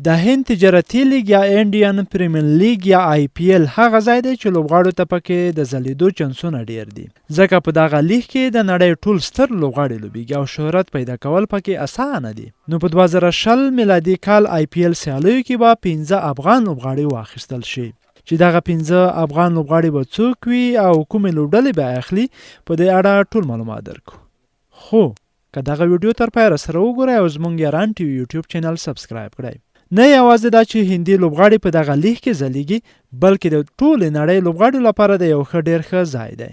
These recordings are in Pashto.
د هند تجارتي لیګ یا انډین پریمیر لیګ یا آی پی ایل هغه ځای دی چې لوبغاړو ته پکې د ځلیدو چانسونه ډیر دي ځکه په دغه لیګ کې د نړۍ ټول ستر لوبغاړي لوبیږي او شهرت پیدا کول پکې اسانه دي. نو په 2020 میلادي کال آی پی ایل سیالیو کې به 15 افغان لوبغاړي واخیستل شي چې دغه 15 افغان لوبغاړي به څوک وي او کومې لوبډلې به اخلي په دې اړه ټول معلومات درکو. خو که دغه ویډیو تر پایه سره وګورئ او زموږ یاران ټي وي یوټیوب چینل سبسکرایب کړئ. نه یوازې دا چې هندي لوبغاړي په دغه لیګ کې ځلیږي بلکې د ټولې نړۍ لوبغاړو لپاره د یو ښه ډېر ښه ځای دی.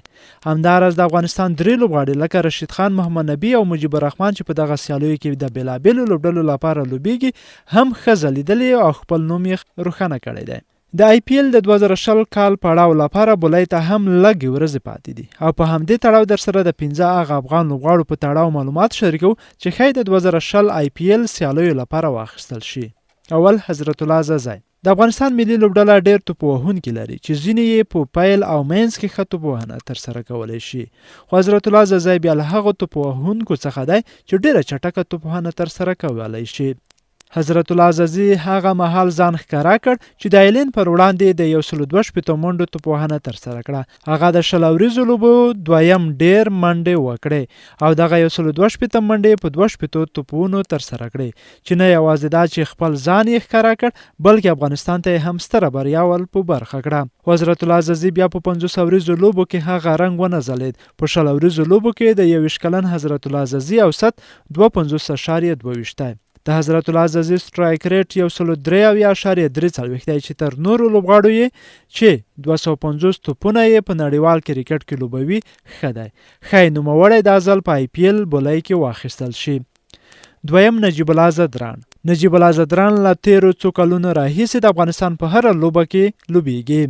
همداراز د افغانستان 3 لوبغاړي لکه رشید خان، محمد نبي او مجيب الرحمن چې په دغه سیالیو کې د بېلابېلو لوبډلو لپاره لوبیږي هم ښه ځلیدلي او خپل نوم یې روښانه کړی دی. د آی پی ایل د 2020 کال پړاو لپاره بولای ته هم لږ ورځې پاتې دي او په همدې تړاو در سره د 15 هغه افغان لوبغاړو په تړاو معلومات شریکو چې ښایي د 2020 آی پی ایل سیالیو لپاره واخیستل شي. اول حضرت الله زازای د افغانستان ملي لوبډله ډېر توپ وهونکي لري چې ځینې یې په پیل او منځ کې ښه توپ وهنه ترسره کولی شي، خو حضرت الله زازای بیا له هغو توپ وهونکو څخه دی چې ډېره چټکه توپ وهنه ترسره کولی شي. حضرت الله زازي هغه مهال ځان ښکاره کړ چې د ایلین پر وړاندې د 162 منډو توپ وهنه ترسره کړه. هغه د 20 ورځو لوبو دویم ډېر منډې وکړې او دغه 162 منډې په 22 توپونو ترسره کړې چې نه یوازې دا چې خپل ځان یې ښکاره کړ بلکې افغانستان ته هم ستره بریا ور په برخه کړه. حضرت الله زازي بیا په 50 ورځو لوبو کې هغه رنګ ونه ځلید. په 20 ورځو لوبو کې د 21 کلن حضرت الله زازي اوسط 52.22 دی. د حضرت الله زازي سټرایک ریټ 103.3 دی چې تر نورو لوبغاړو یې چې 250 توپونه یې په نړیوال کرکټ کې لوبوي ښه دی. ښایي نوموړی دا ځل په آی پی ایل بولای کې واخیستل شي. دویم نجیب الله زدران. نجیب الله زدران له تیرو څو کلونو راهیسې د افغانستان په هره لوبه کې لوبیږي.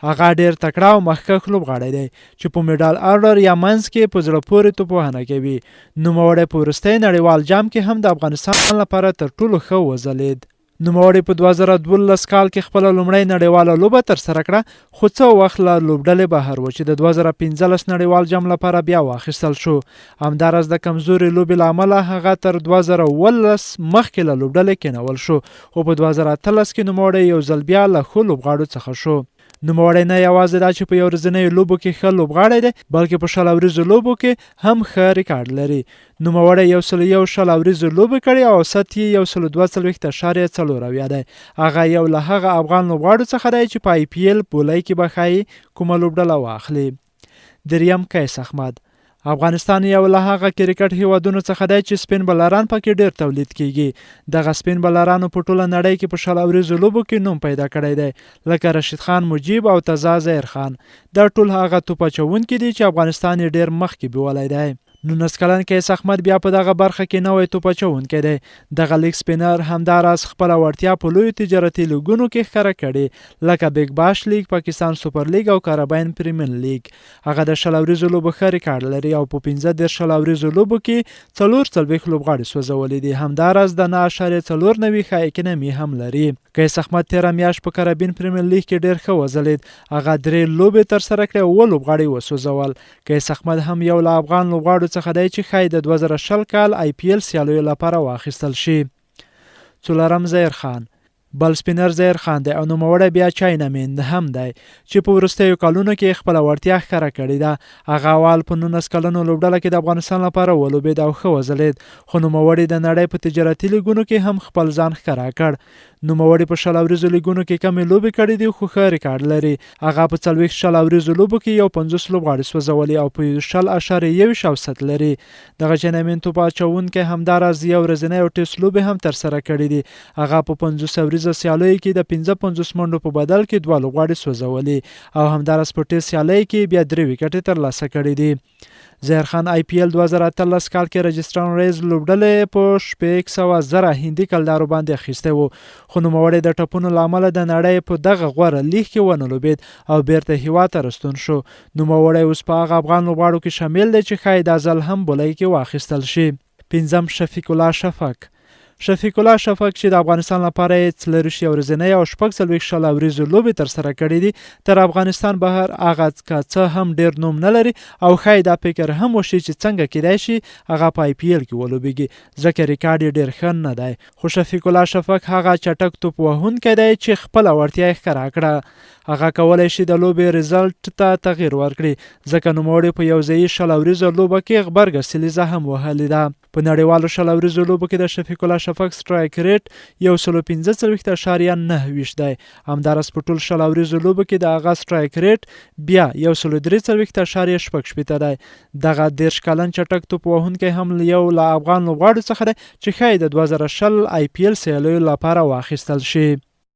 هغه ډېر تکړه او مخکښ لوبغاړی دی چې په میډال اورډر یا منځ کې په زړه پورې توپ وهنه کوي. نوموړی په وروستي نړیوال جام کې هم د افغانستان لپاره تر ټولو ښه وځلید. نوموړی په 2012 کال کې خپله لومړۍ نړیواله لوبه ترسره کړه خو څه وخت له لوبډلې بهر و چې د 2015 نړیوال جام لپاره بیا واخیستل شو. همداراز د کمزوري لوبې له امله هغه تر 2019 مخکې له لوبډلې کېنول شو خو په 2018 کې نوموړی یو ځل بیا له ښو لوبغاړو څخه شو. نوموړی نه یوازې دا چې په یو ورځنیو لوبو کې ښه لوبغاړی دی بلکې په 20 ورځو لوبو کې هم ښه ریکارډ لري. نوموړی 101 ورځو لوبې کړې او اوسط یې 122.4 دی. هغه یو له هغه افغان لوبغاړو څخه دی چې په آی پی ایل بولای کې به ښایي کومه لوبډله واخلي. دریم قیس احمد. افغانستان یو له هغه کرکټ هیوادونو څخه دی چې سپین بلران پکې ډېر تولید کیږي. دغه سپین بلرانو په ټوله نړۍ کې په 20 ورځو لوبو کې نوم پیدا کړی دی لکه رشید خان، مجيب او تزا ظهیر خان. دا ټول هغه توپ اچوونکي دي چې افغانستان یې ډېر مخکې بیولی دی. 19 کلن قیس احمد بیا په دغه برخه کې نوی توپ اچوونکی دی. دغه لیګ سپینر همداراز خپله وړتیا په لویو تجارتي لیګونو کې ښکاره کړې لکه بیګ باش لیګ، پاکستان سوپر لیګ او کارابین پریمیر لیګ. هغه د 20 ورځو لوبو ښه ریکارډ لري او په 15 ورځو لوبو کې 44 لوبغاړي سوځولي دي. همداراز د 9.94 ښه اکانومي هم لري. قیس احمد تیره میاشت په کارابین پریمیر لیګ کې ډېر ښه وځلید. هغه 3 لوبې ترسره کړې او 7 لوبغاړي وسوځول. قیس احمد هم یو له افغان لوبغاړو څخه دی چې ښایي د 2020 کال آی پی ایل سیالیو لپاره واخیستل شي. څلورم ظهیر خان. بل سپینر ظهیر خان دی او نوموړی بیا چاینامین هم دی چې په وروستیو کلونو کې خپله وړتیا ښکاره کړې ده. هغه اول په 19 کلنو لوبډله کې د افغانستان لپاره ولوبېد او ښه وځلید خو نوموړی د نړۍ په تجارتي لیګونو کې هم خپل ځان ښکاره کړ. نوموړی په 20 ورځو لیګونو کې کمې لوبې کړې دي خو ښه ریکارډ لري. هغه په 40 ورځو لوبو کې 50 لوبغاړي سوځولي او په 20.1 اوسط لري. دغه چاینامین توپ اچوونکی همداراز یو ورځنی او ټیسټ لوبې هم ترسره کړې دي. هغه په 50 ورځو سیالیو کې د 55 منډو په بدل کې 2 لوبغاړي سوځولي او همداراز په ټیسټ سیالۍ کې بیا 3 وکټې ترلاسه کړې دي. ظهیر خان آی پی ایل 2018 کال کې رجسټران ریز لوبډلې په 600,000 هندي کلدارو باندې اخیستی و خو نوموړی د ټپونو له امله د نړۍ په دغه غوره لیګ کې ونه لوبېد او بیرته هیواد ته راستون شو. نوموړی اوس په هغه افغان لوبغاړو کې شامل دی چې ښایي دا ځل هم بولۍ کې واخیستل شي. پنځم شفیق الله شفق. شفیق الله شفق چې د افغانستان لپاره یې 40 ورځنۍ او 46 شل اوریزو لوبې ترسره کړې دي تر افغانستان بهر هغه څه هم ډیر نوم نه لري او ښایي دا فکر هم وشي چې څنګه کیدای شي هغه په آی پی ایل کې ولوبېږي ځکه ریکارډ یې ډیر ښه نه دی خو شفیق الله شفق هغه چټک توپ وهونکی دی چې خپله وړتیا یې ښکاره کړه هغه کولی شي د لوبې رزلټ ته تغییر ورکړي ځکه نوموړي په یو ځایي شل اوریزو لوبه کې غبرګه سلیزه هم وهلې ده په نړیوالو شل اوریزو لوبو کې د شفیق الله شفق سټرایک ریټ 145.9 دی همداراز په ټول شل اوریزو لوبو کې د هغه سټرایک ریټ بیا 143.6 دی دغه 30 کلن چټک توپ وهونکی هم یو له افغان لوبغاړو څخه دی چې ښایي د 2010 آی پی ایل سیالیو لپاره واخیستل شي